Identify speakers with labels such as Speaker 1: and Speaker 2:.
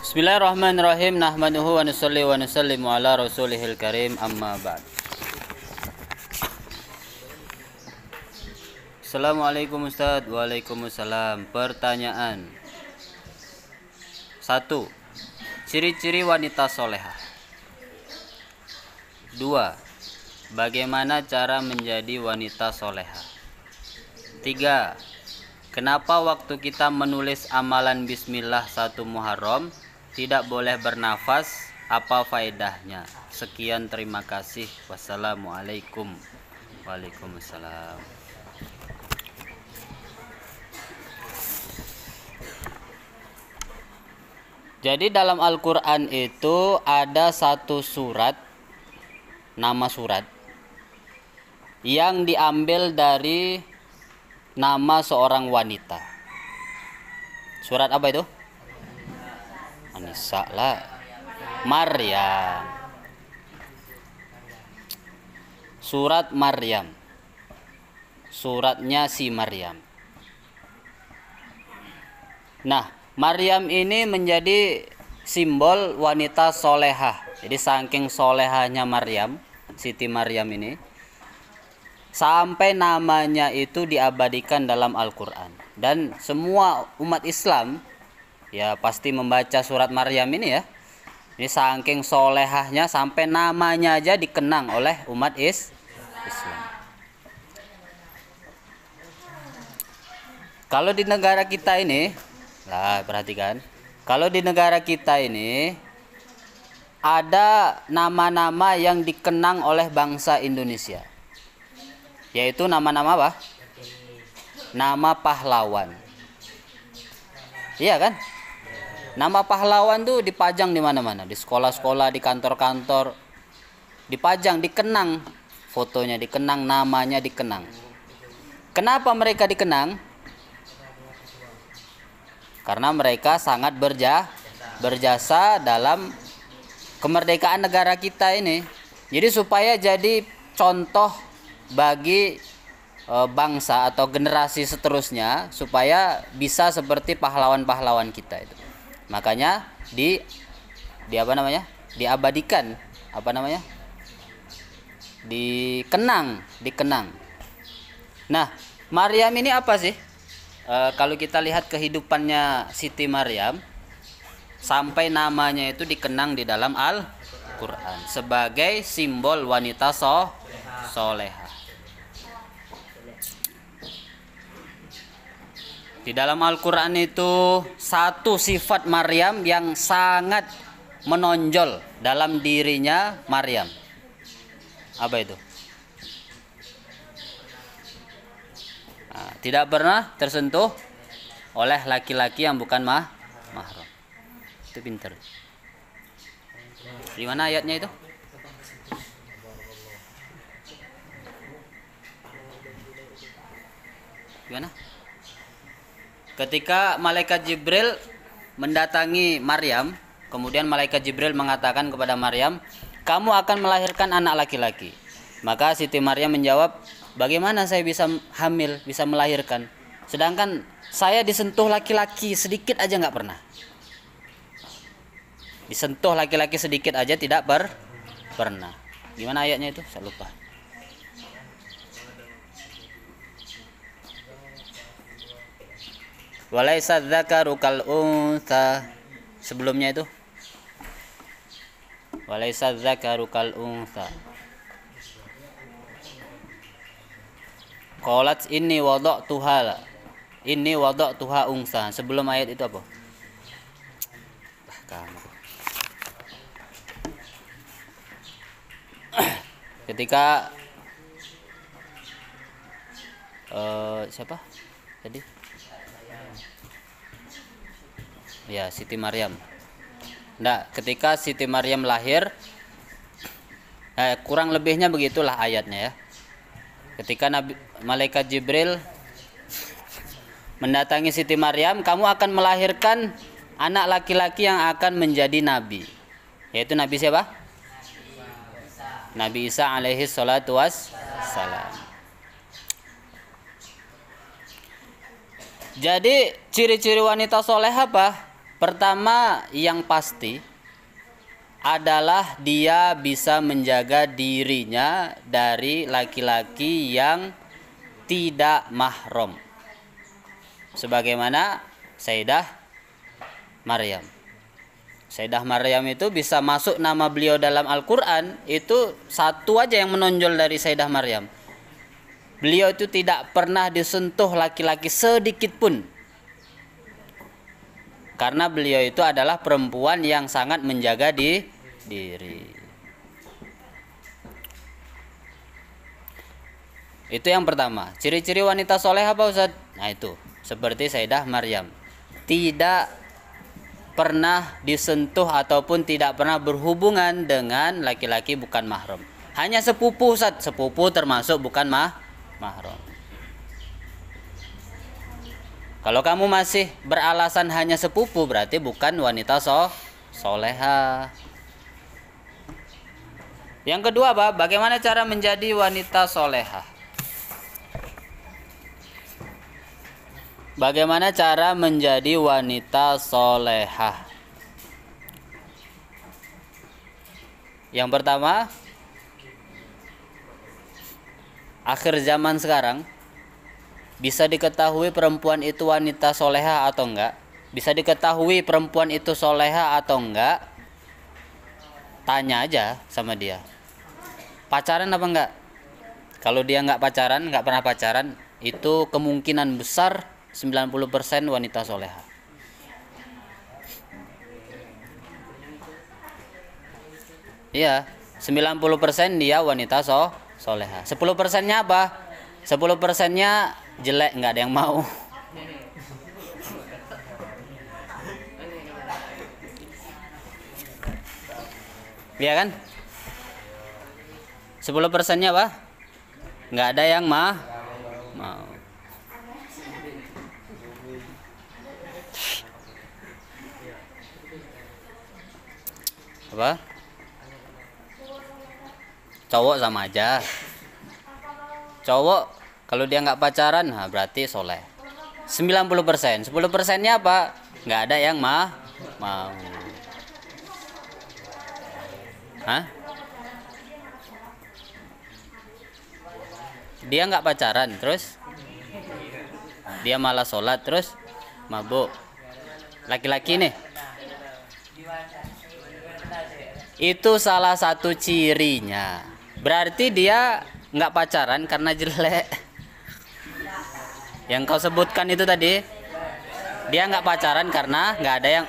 Speaker 1: Bismillahirrahmanirrahim. Nahmaduhu wa nusalli wa nusallimu ala rasulihil karim, amma ba'd. Assalamualaikum Ustaz. Waalaikumsalam. Pertanyaan 1. Ciri-ciri wanita solehah. 2. Bagaimana cara menjadi wanita solehah? 3. Kenapa waktu kita menulis amalan bismillah 1 Muharram tidak boleh bernafas? Apa faedahnya? Sekian, terima kasih. Wassalamualaikum. Waalaikumsalam. Jadi dalam Al-Quran itu ada satu surat, nama surat, yang diambil dari nama seorang wanita. Surat apa itu? An-Nisa lah. Maryam. Surat Maryam. Suratnya si Maryam. Nah, Maryam ini menjadi simbol wanita solehah. Jadi saking solehahnya Maryam, Siti Maryam ini, sampai namanya itu diabadikan dalam Al-Quran. Dan semua umat Islam ya pasti membaca surat Maryam ini ya. Ini saking solehahnya sampai namanya aja dikenang oleh umat Islam. Kalau di negara kita ini, lah perhatikan, kalau di negara kita ini ada nama-nama yang dikenang oleh bangsa Indonesia. Yaitu nama-nama apa? Nama pahlawan. Iya kan? Nama pahlawan tuh dipajang di mana-mana, di sekolah-sekolah, di kantor-kantor, dipajang, dikenang, fotonya dikenang, namanya dikenang. Kenapa mereka dikenang? Karena mereka sangat berjasa dalam kemerdekaan negara kita ini. Jadi supaya jadi contoh bagi bangsa atau generasi seterusnya supaya bisa seperti pahlawan-pahlawan kita itu. Makanya diabadikan, dikenang. Nah, Maryam ini apa sih? Kalau kita lihat kehidupannya Siti Maryam, sampai namanya itu dikenang di dalam Al-Quran sebagai simbol wanita solehah. Di dalam Al-Quran itu satu sifat Maryam yang sangat menonjol dalam dirinya Maryam. Apa itu? Nah, tidak pernah tersentuh oleh laki-laki yang bukan mahram. Itu pintar. Di mana ayatnya itu? Gimana? Ketika malaikat Jibril mendatangi Maryam, kemudian malaikat Jibril mengatakan kepada Maryam, "Kamu akan melahirkan anak laki-laki." Maka Siti Maryam menjawab, "Bagaimana saya bisa hamil, bisa melahirkan? Sedangkan saya disentuh laki-laki sedikit aja nggak pernah." Disentuh laki-laki sedikit aja tidak pernah. Gimana ayatnya itu? Saya lupa. Walaisa dzakaru kal untha. Sebelumnya itu walaisa dzakaru kal untha. Qalat inni wada'tuha untha. Sebelum ayat itu apa? Ketika siapa tadi? Ya, Siti Maryam. Nah, ketika Siti Maryam lahir, kurang lebihnya begitulah ayatnya ya. Ketika malaikat Jibril mendatangi Siti Maryam, "Kamu akan melahirkan anak laki-laki yang akan menjadi nabi." Yaitu nabi siapa? Nabi Isa alaihi salatu wassalam. Jadi ciri-ciri wanita soleh apa? Pertama yang pasti adalah dia bisa menjaga dirinya dari laki-laki yang tidak mahram. Sebagaimana Sayyidah Maryam. Sayyidah Maryam itu bisa masuk nama beliau dalam Al-Quran. Itu satu aja yang menonjol dari Sayyidah Maryam. Beliau itu tidak pernah disentuh laki-laki sedikit pun. Karena beliau itu adalah perempuan yang sangat menjaga diri. Itu yang pertama. Ciri-ciri wanita soleh apa Ustaz? Nah itu, seperti Sayyidah Maryam. Tidak pernah disentuh ataupun tidak pernah berhubungan dengan laki-laki bukan mahram. Hanya sepupu Ustaz. Sepupu termasuk bukan mahram. Kalau kamu masih beralasan hanya sepupu, berarti bukan wanita soleha. Yang kedua, Pak, bagaimana cara menjadi wanita soleha? Bagaimana cara menjadi wanita soleha? Yang pertama, akhir zaman sekarang, bisa diketahui perempuan itu wanita soleha atau enggak? Bisa diketahui perempuan itu soleha atau enggak? Tanya aja sama dia. Pacaran apa enggak? Kalau dia enggak pacaran, enggak pernah pacaran, itu kemungkinan besar 90% wanita soleha. Iya, 90% dia wanita soleha. 10%-nya apa? 10%-nya jelek, nggak ada yang mau. Iya kan? 10%-nya apa? Nggak ada yang mau. Apa? Cowok sama aja. Cowok kalau dia nggak pacaran, nah berarti soleh. 90%. 10%-nya apa? Nggak ada yang mau. Hah? Dia nggak pacaran, terus dia malah sholat, terus mabuk. Laki-laki nih. Itu salah satu cirinya. Berarti dia nggak pacaran karena jelek. Yang kau sebutkan itu tadi, dia nggak pacaran karena nggak ada yang